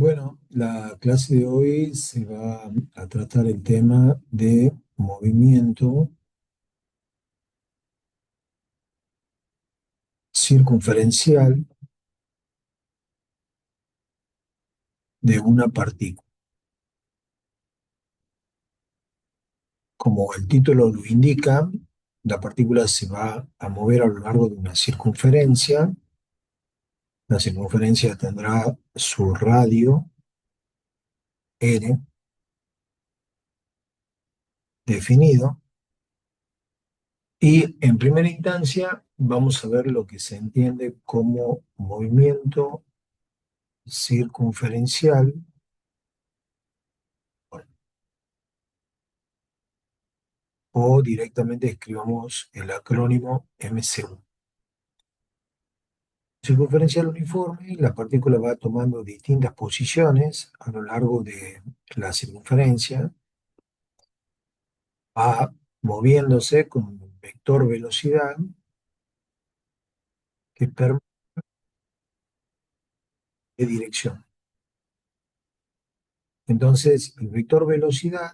Bueno, la clase de hoy se va a tratar el tema de movimiento circunferencial de una partícula. Como el título lo indica, la partícula se va a mover a lo largo de una circunferencia. La circunferencia tendrá su radio r definido y en primera instancia vamos a ver lo que se entiende como movimiento circunferencial o directamente escribamos el acrónimo MCU. Circunferencial uniforme, la partícula va tomando distintas posiciones a lo largo de la circunferencia, va moviéndose con un vector velocidad que permite dirección. Entonces, el vector velocidad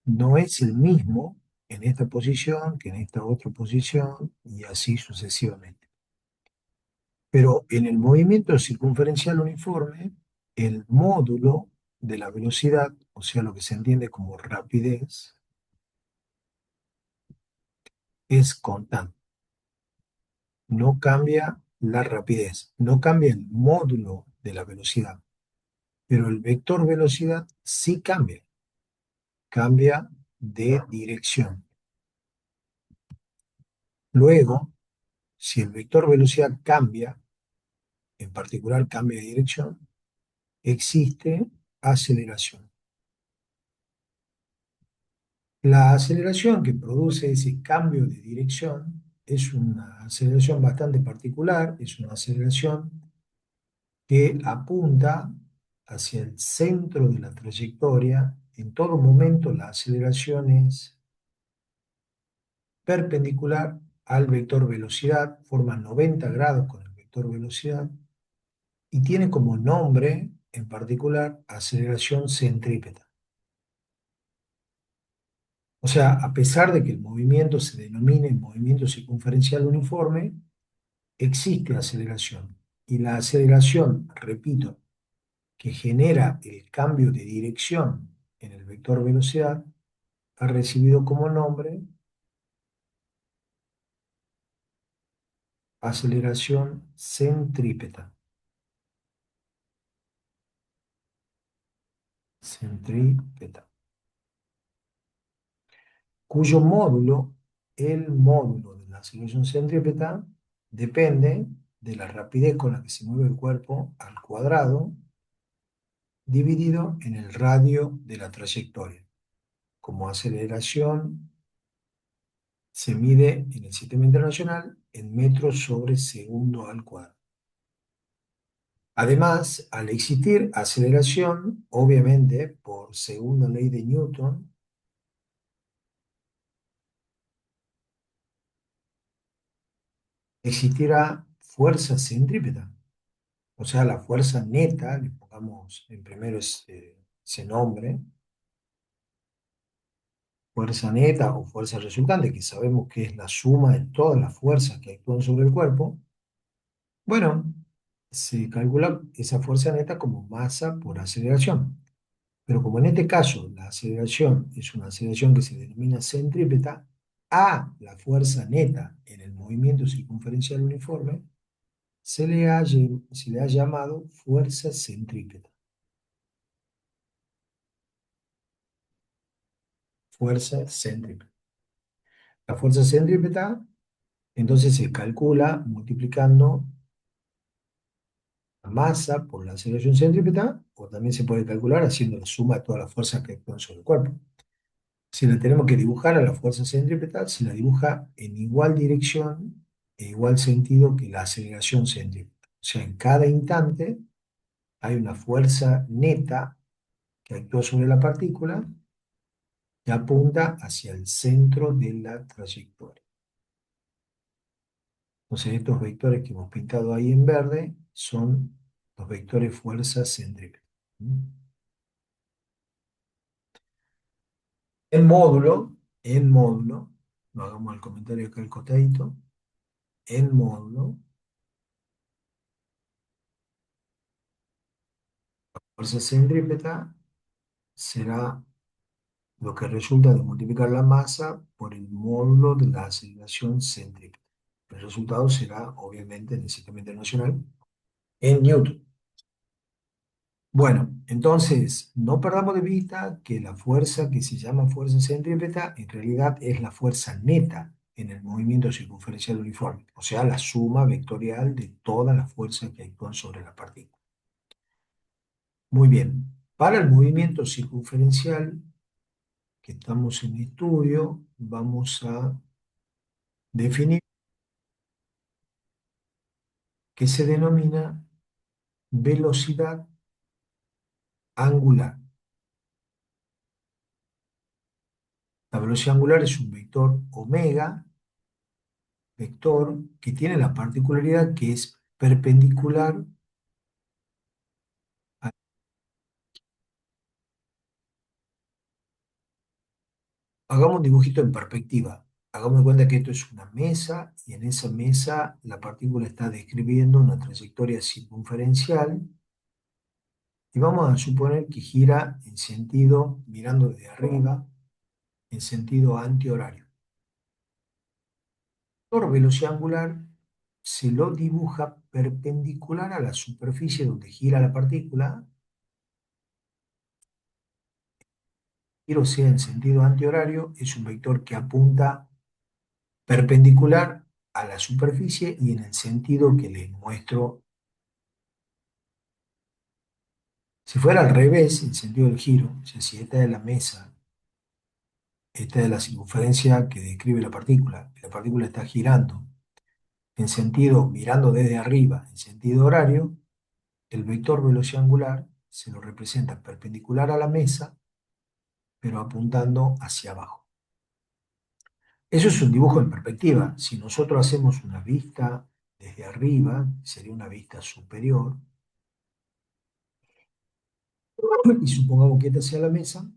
no es el mismo en esta posición que en esta otra posición y así sucesivamente. Pero en el movimiento circunferencial uniforme, el módulo de la velocidad, o sea, lo que se entiende como rapidez, es constante. No cambia la rapidez, no cambia el módulo de la velocidad, pero el vector velocidad sí cambia, cambia de dirección. Luego, si el vector velocidad cambia, en particular cambia de dirección, existe aceleración. La aceleración que produce ese cambio de dirección es una aceleración bastante particular, es una aceleración que apunta hacia el centro de la trayectoria. En todo momento la aceleración es perpendicular al vector velocidad, forma 90 grados con el vector velocidad y tiene como nombre en particular aceleración centrípeta. O sea, a pesar de que el movimiento se denomine movimiento circunferencial uniforme, existe aceleración. Y la aceleración, repito, que genera el cambio de dirección en el vector velocidad, ha recibido como nombre aceleración centrípeta. Centrípeta. Cuyo módulo, el módulo de la aceleración centrípeta, depende de la rapidez con la que se mueve el cuerpo al cuadrado dividido en el radio de la trayectoria. Como aceleración se mide en el sistema internacional en metros sobre segundo al cuadrado. Además, al existir aceleración, obviamente por segunda ley de Newton, existirá fuerza centrípeta. O sea, la fuerza neta, le pongamos en primero ese nombre, fuerza neta o fuerza resultante, que sabemos que es la suma de todas las fuerzas que actúan sobre el cuerpo. Bueno, se calcula esa fuerza neta como masa por aceleración. Pero como en este caso la aceleración es una aceleración que se denomina centrípeta, a la fuerza neta en el movimiento circunferencial uniforme se le ha llamado fuerza centrípeta. Fuerza centrípeta. La fuerza centrípeta entonces se calcula multiplicando la masa por la aceleración centrípeta, o también se puede calcular haciendo la suma de todas las fuerzas que actúan sobre el cuerpo. Si la tenemos que dibujar a la fuerza centrípeta, se la dibuja en igual dirección e igual sentido que la aceleración centrípeta. O sea, en cada instante hay una fuerza neta que actúa sobre la partícula y apunta hacia el centro de la trayectoria. Entonces, estos vectores que hemos pintado ahí en verde son los vectores fuerza centrípeta. ¿Mm? En módulo, no hagamos el comentario acá al costadito, en módulo, fuerza centrípeta será lo que resulta de multiplicar la masa por el módulo de la aceleración céntrica. El resultado será, obviamente, en el sistema internacional, en Newton. Bueno, entonces, no perdamos de vista que la fuerza que se llama fuerza centrípeta en realidad es la fuerza neta en el movimiento circunferencial uniforme, o sea, la suma vectorial de todas las fuerzas que actúan sobre la partícula. Muy bien, para el movimiento circunferencial que estamos en estudio, vamos a definir que se denomina velocidad angular. La velocidad angular es un vector omega, vector que tiene la particularidad que es perpendicular. Hagamos un dibujito en perspectiva. Hagamos de cuenta que esto es una mesa y en esa mesa la partícula está describiendo una trayectoria circunferencial y vamos a suponer que gira en sentido, mirando desde arriba, en sentido antihorario. Por velocidad angular se lo dibuja perpendicular a la superficie donde gira la partícula, giro sea en sentido antihorario, es un vector que apunta perpendicular a la superficie y en el sentido que les muestro. Si fuera al revés, en sentido del giro, o sea, si esta es la mesa, esta es la circunferencia que describe la partícula está girando en sentido, mirando desde arriba, en sentido horario, el vector velocidad angular se lo representa perpendicular a la mesa, pero apuntando hacia abajo. Eso es un dibujo en perspectiva. Si nosotros hacemos una vista desde arriba, sería una vista superior, y supongamos que esta sea la mesa,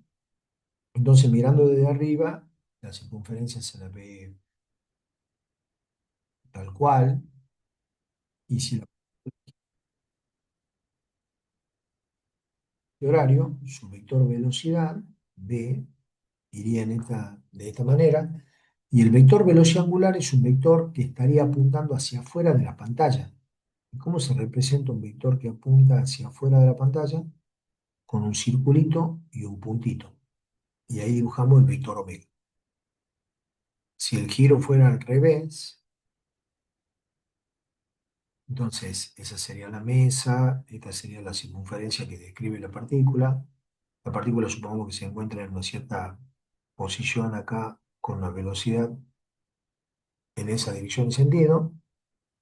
entonces mirando desde arriba, la circunferencia se la ve tal cual, y si la de horario, su vector velocidad, v, iría de esta manera, y el vector velocidad angular es un vector que estaría apuntando hacia afuera de la pantalla. ¿Y cómo se representa un vector que apunta hacia afuera de la pantalla? Con un circulito y un puntito. Y ahí dibujamos el vector omega. Si el giro fuera al revés, entonces esa sería la mesa, esta sería la circunferencia que describe la partícula. La partícula supongamos que se encuentra en una cierta posición acá con la velocidad en esa dirección y sentido.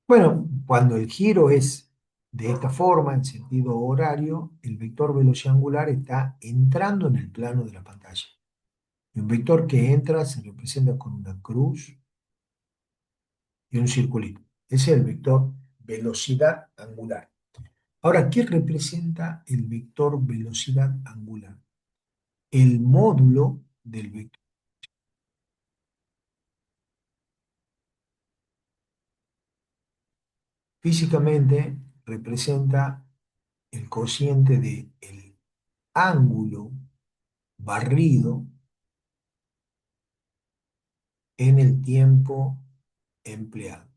Bueno, cuando el giro es de esta forma, en sentido horario, el vector velocidad angular está entrando en el plano de la pantalla. Y un vector que entra se representa con una cruz y un circulito. Ese es el vector velocidad angular. Ahora, ¿qué representa el vector velocidad angular? El módulo del vector. Físicamente representa el cociente del ángulo barrido en el tiempo empleado.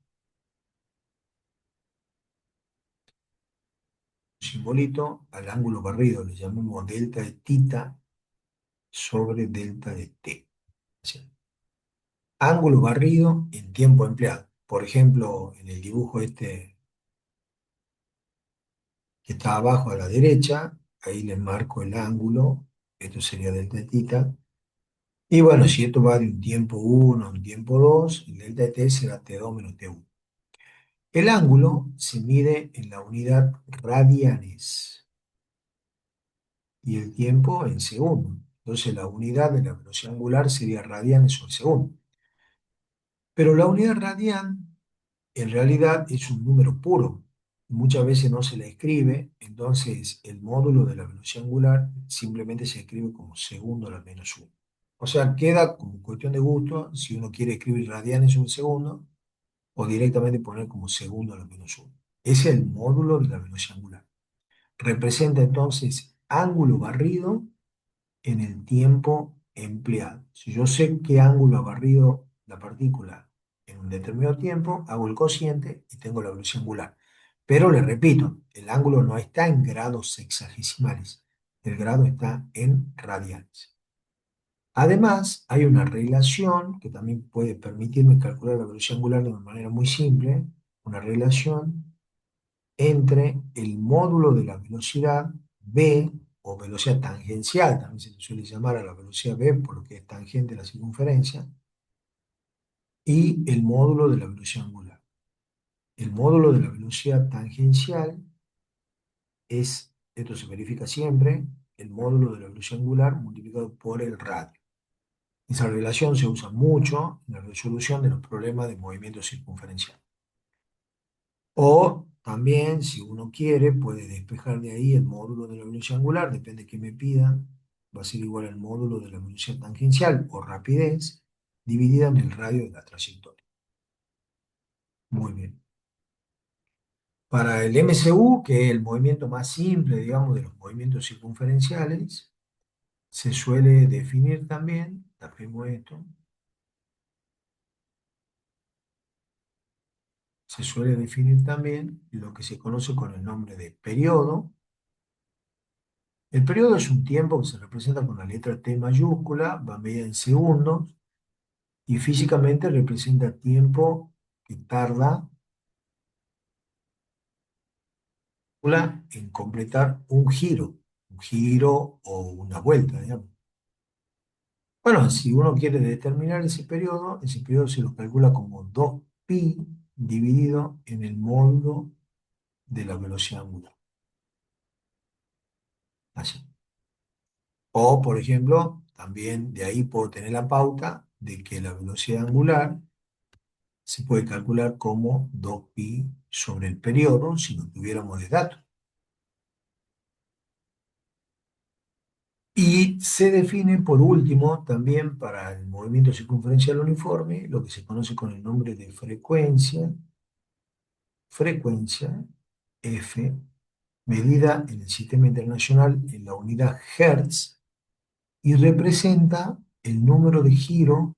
Simbolito al ángulo barrido le llamamos delta de tita sobre delta de t. ¿Sí? Ángulo barrido en tiempo empleado. Por ejemplo, en el dibujo este que está abajo a la derecha, ahí le marco el ángulo, esto sería delta de tita. Y bueno, si esto va de un tiempo 1 a un tiempo 2, el delta de t será t2 menos t1. El ángulo se mide en la unidad radianes y el tiempo en segundos. Entonces la unidad de la velocidad angular sería radianes sobre segundo. Pero la unidad radian en realidad es un número puro. muchas veces no se la escribe, entonces el módulo de la velocidad angular simplemente se escribe como segundo a la menos uno. O sea, queda como cuestión de gusto si uno quiere escribir radianes un segundo o directamente poner como segundo a la menos uno. Ese es el módulo de la velocidad angular. Representa entonces ángulo barrido en el tiempo empleado. Si yo sé qué ángulo ha barrido la partícula en un determinado tiempo, hago el cociente y tengo la velocidad angular. Pero le repito, el ángulo no está en grados sexagesimales, el grado está en radianes. Además, hay una relación que también puede permitirme calcular la velocidad angular de una manera muy simple, una relación entre el módulo de la velocidad v o velocidad tangencial, también se le suele llamar a la velocidad v porque es tangente a la circunferencia, y el módulo de la velocidad angular. El módulo de la velocidad tangencial es, esto se verifica siempre, el módulo de la velocidad angular multiplicado por el radio. Esa relación se usa mucho en la resolución de los problemas de movimiento circunferencial. O también, si uno quiere, puede despejar de ahí el módulo de la velocidad angular, depende de qué me pida, va a ser igual al módulo de la velocidad tangencial o rapidez, dividida en el radio de la trayectoria. Muy bien. Para el MCU, que es el movimiento más simple, digamos, de los movimientos circunferenciales, se suele definir también, tapemos esto, se suele definir también lo que se conoce con el nombre de periodo. El periodo es un tiempo que se representa con la letra T mayúscula, va medida en segundos, y físicamente representa tiempo que tarda en completar un giro o una vuelta, digamos. Bueno, si uno quiere determinar ese periodo se lo calcula como 2pi dividido en el módulo de la velocidad angular. Así. O, por ejemplo, también de ahí puedo tener la pauta de que la velocidad angular se puede calcular como 2pi sobre el periodo si no tuviéramos de datos. Y se define por último también para el movimiento circunferencial uniforme lo que se conoce con el nombre de frecuencia F, medida en el sistema internacional en la unidad Hertz y representa el número de giro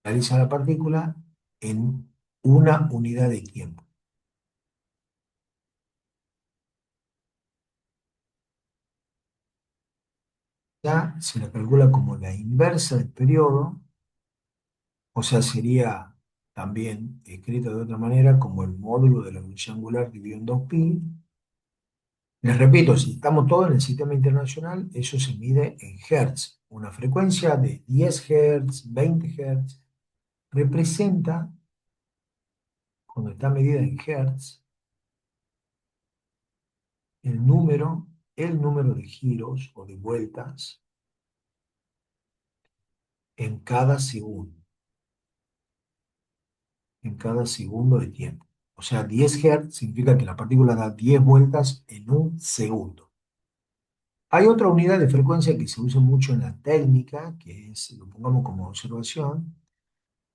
que realiza la partícula en una unidad de tiempo. Ya se la calcula como la inversa del periodo, o sea, sería también escrito de otra manera como el módulo de la velocidad angular dividido en 2pi. Les repito, si estamos todos en el sistema internacional, eso se mide en hertz. Una frecuencia de 10 hertz, 20 hertz, representa, cuando está medida en hertz, el número de giros o de vueltas en cada segundo, en cada segundo de tiempo. O sea, 10 Hz significa que la partícula da 10 vueltas en un segundo. Hay otra unidad de frecuencia que se usa mucho en la técnica, que es, lo pongamos como observación,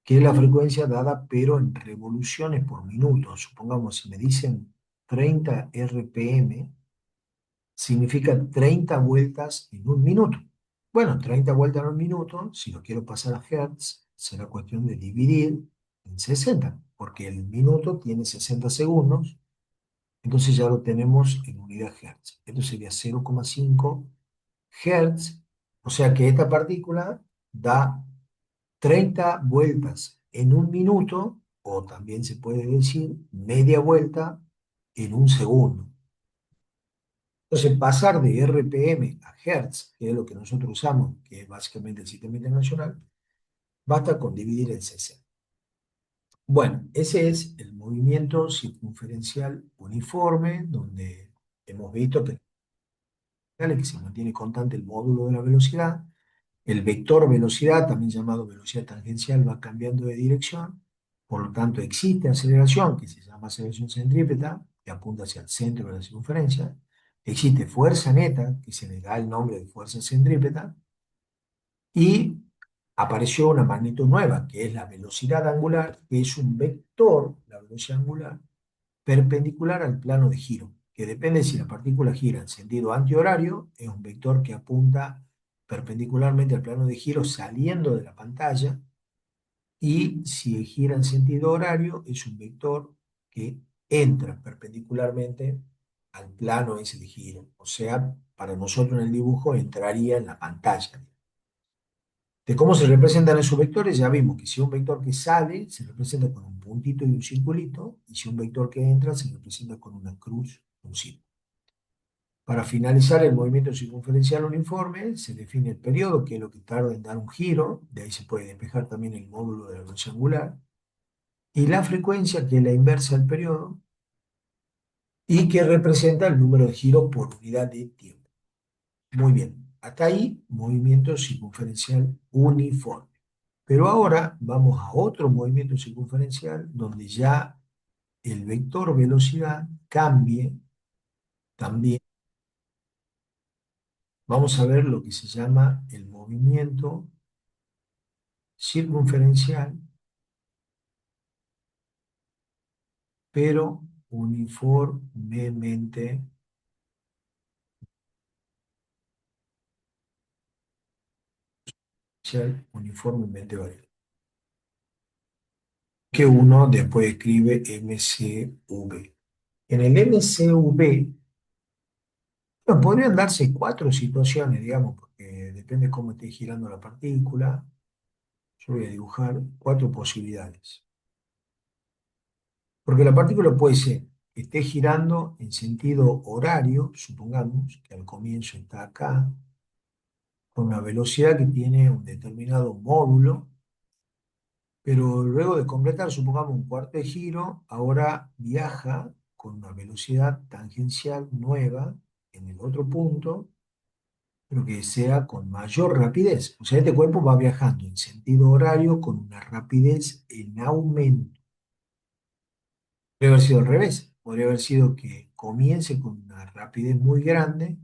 que es la frecuencia dada pero en revoluciones por minuto. Supongamos, si me dicen 30 RPM, significa 30 vueltas en un minuto. Bueno, 30 vueltas en un minuto, si lo quiero pasar a Hertz, será cuestión de dividir en 60, porque el minuto tiene 60 segundos, entonces ya lo tenemos en unidad Hertz. Esto sería 0,5 Hertz, o sea que esta partícula da 30 vueltas en un minuto, o también se puede decir media vuelta en un segundo. Entonces, pasar de RPM a Hertz, que es lo que nosotros usamos, que es básicamente el sistema internacional, basta con dividir en 60. Bueno, ese es el movimiento circunferencial uniforme, donde hemos visto que se mantiene constante el módulo de la velocidad. El vector velocidad, también llamado velocidad tangencial, va cambiando de dirección. Por lo tanto, existe aceleración, que se llama aceleración centrípeta, que apunta hacia el centro de la circunferencia. Existe fuerza neta, que se le da el nombre de fuerza centrípeta. Y apareció una magnitud nueva, que es la velocidad angular, que es un vector, la velocidad angular, perpendicular al plano de giro, que depende si la partícula gira en sentido antihorario, es un vector que apunta perpendicularmente al plano de giro saliendo de la pantalla, y si gira en sentido horario, es un vector que entra perpendicularmente al plano ese de giro. O sea, para nosotros en el dibujo entraría en la pantalla. De cómo se representan esos vectores, ya vimos que si un vector que sale se representa con un puntito y un circulito, y si un vector que entra se representa con una cruz, un círculo. Para finalizar el movimiento circunferencial uniforme, se define el periodo, que es lo que tarda en dar un giro, de ahí se puede despejar también el módulo de la velocidad angular, y la frecuencia, que es la inversa del periodo, y que representa el número de giros por unidad de tiempo. Muy bien, hasta ahí movimiento circunferencial uniforme. Pero ahora vamos a otro movimiento circunferencial donde ya el vector velocidad cambie también. Vamos a ver lo que se llama el movimiento circunferencial, pero uniformemente, uniformemente variable. Que uno después escribe MCV. En el MCV, bueno, podrían darse cuatro situaciones, digamos, porque depende cómo esté girando la partícula. Yo voy a dibujar cuatro posibilidades. Porque la partícula puede ser que esté girando en sentido horario, supongamos que al comienzo está acá, con una velocidad que tiene un determinado módulo, pero luego de completar, supongamos, un cuarto de giro, ahora viaja con una velocidad tangencial nueva en el otro punto, pero que sea con mayor rapidez. O sea, este cuerpo va viajando en sentido horario con una rapidez en aumento. Podría haber sido al revés. Podría haber sido que comience con una rapidez muy grande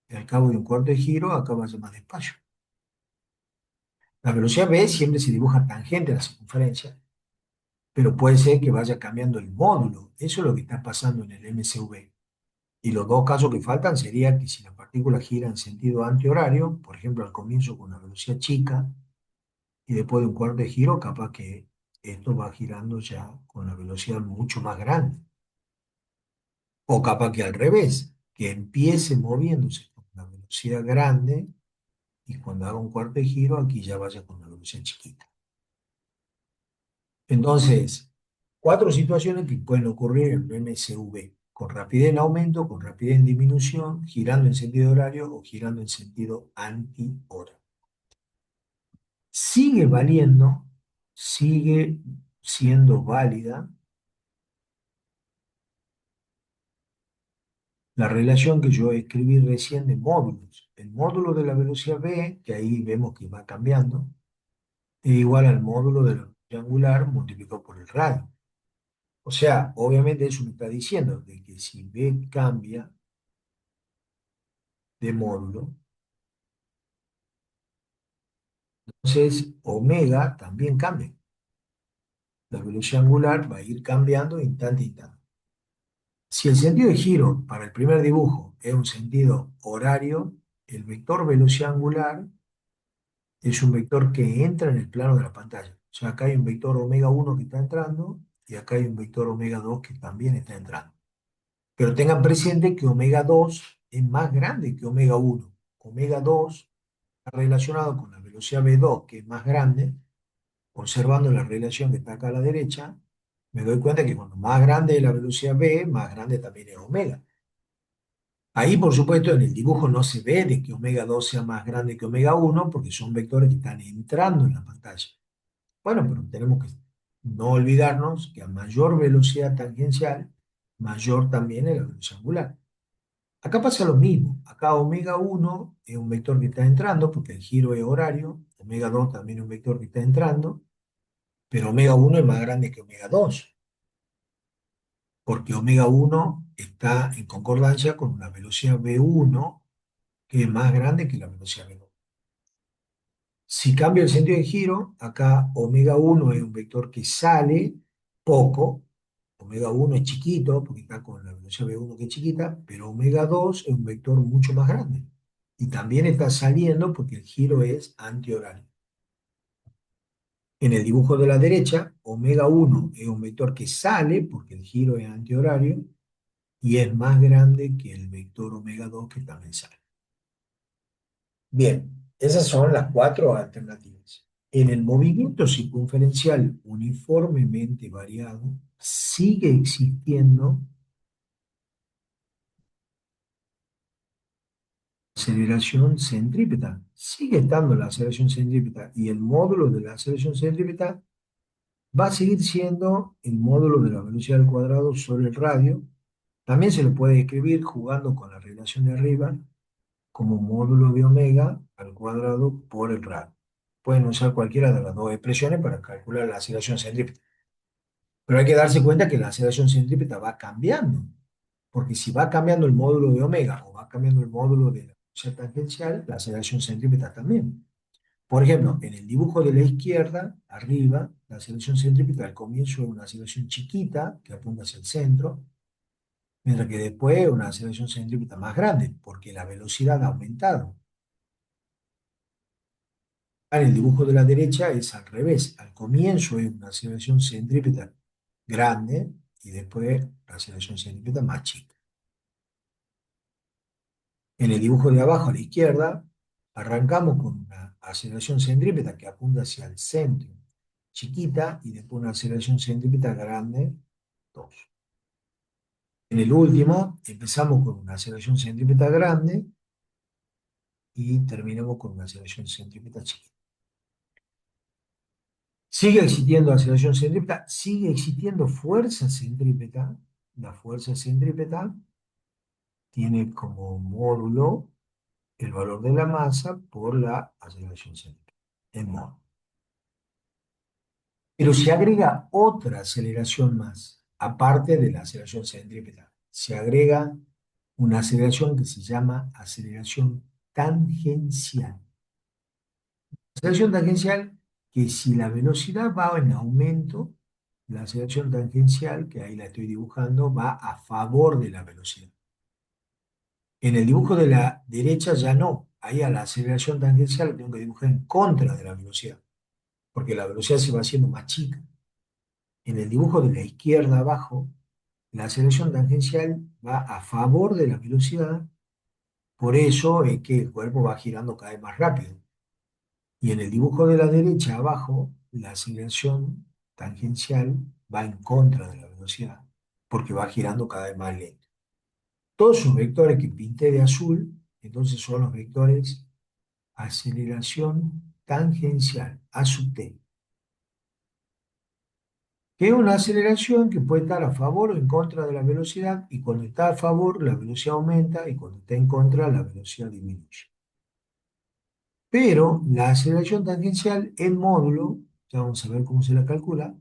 y al cabo de un cuarto de giro acá vaya más despacio. La velocidad v siempre se dibuja tangente a la circunferencia, pero puede ser que vaya cambiando el módulo. Eso es lo que está pasando en el MCV. Y los dos casos que faltan sería que si la partícula gira en sentido antihorario, por ejemplo al comienzo con una velocidad chica y después de un cuarto de giro, capaz que esto va girando ya con una velocidad mucho más grande. O capaz que al revés, que empiece moviéndose con una velocidad grande y cuando haga un cuarto de giro, aquí ya vaya con una velocidad chiquita. Entonces, cuatro situaciones que pueden ocurrir en un MCV, con rapidez en aumento, con rapidez en disminución, girando en sentido horario o girando en sentido anti-hora. Sigue valiendo, sigue siendo válida la relación que yo escribí recién de módulos. El módulo de la velocidad v, que ahí vemos que va cambiando, es igual al módulo de la velocidad angular multiplicado por el radio. O sea, obviamente eso me está diciendo de que si v cambia de módulo, entonces omega también cambia. La velocidad angular va a ir cambiando instante a instante. Si el sentido de giro para el primer dibujo es un sentido horario, el vector velocidad angular es un vector que entra en el plano de la pantalla. O sea, acá hay un vector omega 1 que está entrando y acá hay un vector omega 2 que también está entrando. Pero tengan presente que omega 2 es más grande que omega 1. Omega 2 está relacionado con la velocidad v2, que es más grande. Observando la relación que está acá a la derecha, me doy cuenta que cuando más grande es la velocidad v, más grande también es omega. Ahí, por supuesto, en el dibujo no se ve de que omega 2 sea más grande que omega 1, porque son vectores que están entrando en la pantalla. Bueno, pero tenemos que no olvidarnos que a mayor velocidad tangencial, mayor también es la velocidad angular. Acá pasa lo mismo. Acá omega 1 es un vector que está entrando, porque el giro es horario. Omega 2 también es un vector que está entrando. pero omega 1 es más grande que omega 2, porque omega 1 está en concordancia con una velocidad v1 que es más grande que la velocidad v2. Si cambia el sentido de giro, acá omega 1 es un vector que sale poco, omega 1 es chiquito porque está con la velocidad v1 que es chiquita, pero omega 2 es un vector mucho más grande. Y también está saliendo porque el giro es antihorario. En el dibujo de la derecha, omega 1 es un vector que sale porque el giro es antihorario y es más grande que el vector omega 2 que también sale. Bien, esas son las cuatro alternativas. En el movimiento circunferencial uniformemente variado, sigue existiendo aceleración centrípeta. Sigue estando la aceleración centrípeta y el módulo de la aceleración centrípeta va a seguir siendo el módulo de la velocidad al cuadrado sobre el radio. También se lo puede escribir jugando con la relación de arriba como módulo de omega al cuadrado por el radio. Pueden usar cualquiera de las dos expresiones para calcular la aceleración centrípeta. Pero hay que darse cuenta que la aceleración centrípeta va cambiando, porque si va cambiando el módulo de omega o va cambiando el módulo de la velocidad tangencial, la aceleración centrípeta también. Por ejemplo, en el dibujo de la izquierda, arriba, la aceleración centrípeta al comienzo es una aceleración chiquita que apunta hacia el centro, mientras que después es una aceleración centrípeta más grande, porque la velocidad ha aumentado. En el dibujo de la derecha es al revés. Al comienzo es una aceleración centrípeta grande y después la aceleración centrípeta más chica. En el dibujo de abajo a la izquierda, arrancamos con una aceleración centrípeta que apunta hacia el centro, chiquita, y después una aceleración centrípeta grande, 2. En el último, empezamos con una aceleración centrípeta grande y terminamos con una aceleración centrípeta chiquita. Sigue existiendo aceleración centrípeta, sigue existiendo fuerza centrípeta. La fuerza centrípeta tiene como módulo el valor de la masa por la aceleración centrípeta, en mol. Pero se agrega otra aceleración más, aparte de la aceleración centrípeta. Se agrega una aceleración que se llama aceleración tangencial. Aceleración tangencial que si la velocidad va en aumento, la aceleración tangencial, que ahí la estoy dibujando, va a favor de la velocidad. En el dibujo de la derecha ya no. Ahí a la aceleración tangencial la tengo que dibujar en contra de la velocidad, porque la velocidad se va haciendo más chica. En el dibujo de la izquierda abajo, la aceleración tangencial va a favor de la velocidad, por eso es que el cuerpo va girando cada vez más rápido. Y en el dibujo de la derecha abajo, la aceleración tangencial va en contra de la velocidad, porque va girando cada vez más lento. Todos esos vectores que pinté de azul, entonces son los vectores aceleración tangencial, A sub t, que es una aceleración que puede estar a favor o en contra de la velocidad, y cuando está a favor la velocidad aumenta y cuando está en contra la velocidad disminuye. Pero la aceleración tangencial en módulo, ya vamos a ver cómo se la calcula,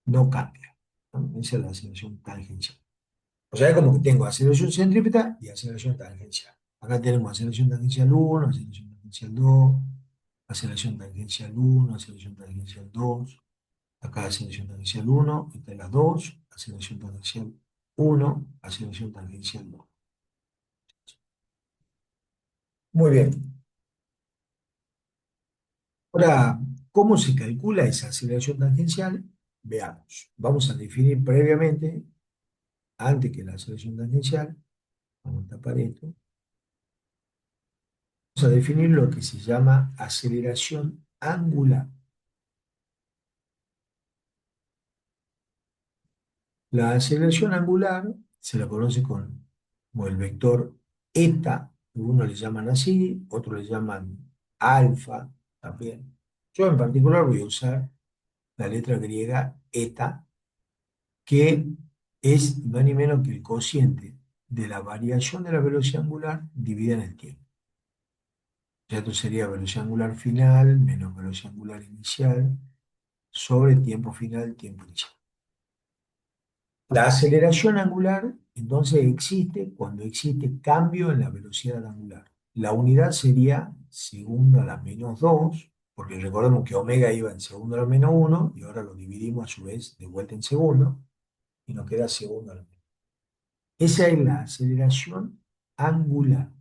no cambia, ¿no? Esa es la aceleración tangencial. O sea, es como que tengo aceleración centrípeta y aceleración tangencial. Acá tenemos aceleración tangencial 1, aceleración tangencial 2, aceleración tangencial 1, aceleración tangencial 2. Acá aceleración tangencial 1, esta es la 2, aceleración tangencial 1, aceleración tangencial 2. Muy bien. Ahora, ¿cómo se calcula esa aceleración tangencial? Veamos. Vamos a definir previamente, antes que la aceleración tangencial, vamos a tapar esto, vamos a definir lo que se llama aceleración angular. La aceleración angular se la conoce como el vector eta, algunos le llaman así, otros le llaman alfa también. Yo en particular voy a usar la letra griega eta, que es no ni menos que el cociente de la variación de la velocidad angular dividida en el tiempo. Ya esto sería velocidad angular final menos velocidad angular inicial sobre el tiempo final, tiempo inicial. La aceleración angular, entonces, existe cuando existe cambio en la velocidad angular. La unidad sería segundo a la menos 2, porque recordemos que omega iba en segundo a la menos 1, y ahora lo dividimos a su vez de vuelta en segundo, y nos queda segundo a la menos. Esa es la aceleración angular.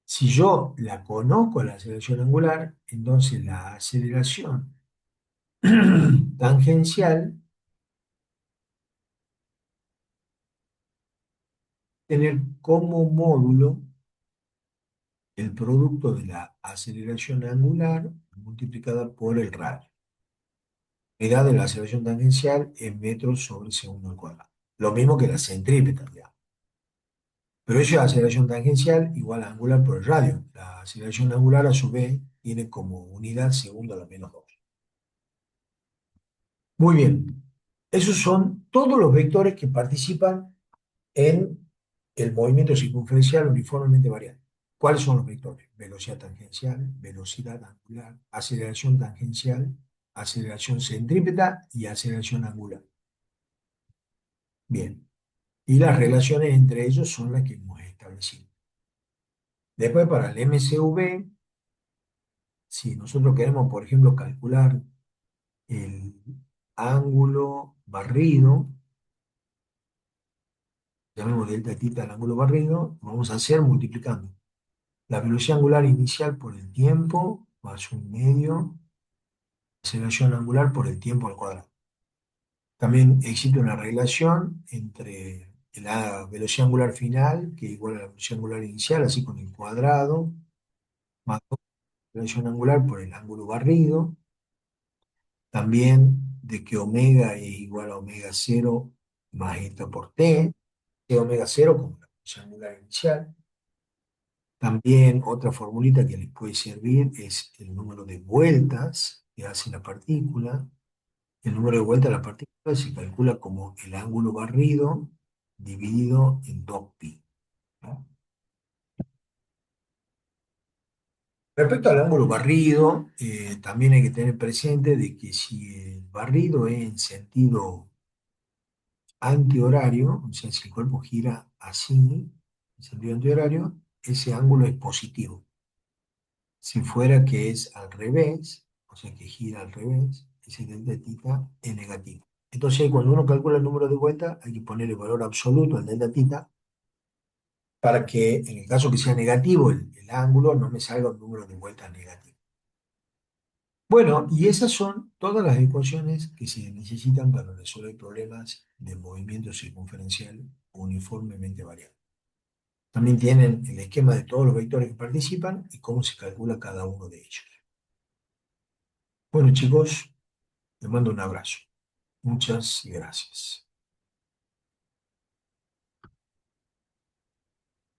Si yo la conozco, la aceleración angular, entonces la aceleración tangencial, tener como módulo el producto de la aceleración angular multiplicada por el radio. La unidad de la aceleración tangencial en metros sobre segundo al cuadrado. Lo mismo que la centrípeta, digamos. Pero eso es aceleración tangencial igual a angular por el radio. La aceleración angular, a su vez, tiene como unidad segundo a la menos 2. Muy bien. Esos son todos los vectores que participan en el movimiento circunferencial uniformemente variable. ¿Cuáles son los vectores? Velocidad tangencial, velocidad angular, aceleración tangencial, aceleración centrípeta y aceleración angular. Bien. Y las relaciones entre ellos son las que hemos establecido. Después, para el MCV, si nosotros queremos, por ejemplo, calcular el ángulo barrido, llamemos delta tita al ángulo barrido, vamos a hacer multiplicando la velocidad angular inicial por el tiempo, más un medio, aceleración angular por el tiempo al cuadrado. También existe una relación entre la velocidad angular final, que es igual a la velocidad angular inicial, así con el cuadrado, más la velocidad angular por el ángulo barrido. También de que omega es igual a omega cero más eta por t, de omega cero como la velocidad angular inicial. También otra formulita que les puede servir es el número de vueltas que hace la partícula. El número de vueltas de la partícula se calcula como el ángulo barrido dividido en 2pi, ¿no? Respecto al ángulo barrido, también hay que tener presente de que si el barrido es en sentido antihorario, o sea, si el cuerpo gira así, en sentido antihorario, ese ángulo es positivo. Si fuera que es al revés, o sea que gira al revés, ese delta tita es negativo. Entonces, cuando uno calcula el número de vueltas, hay que poner el valor absoluto al delta tita para que, en el caso que sea negativo el ángulo, no me salga un número de vueltas negativo. Bueno, y esas son todas las ecuaciones que se necesitan para resolver problemas de movimiento circunferencial uniformemente variable. También tienen el esquema de todos los vectores que participan y cómo se calcula cada uno de ellos. Bueno, chicos, les mando un abrazo. Muchas gracias.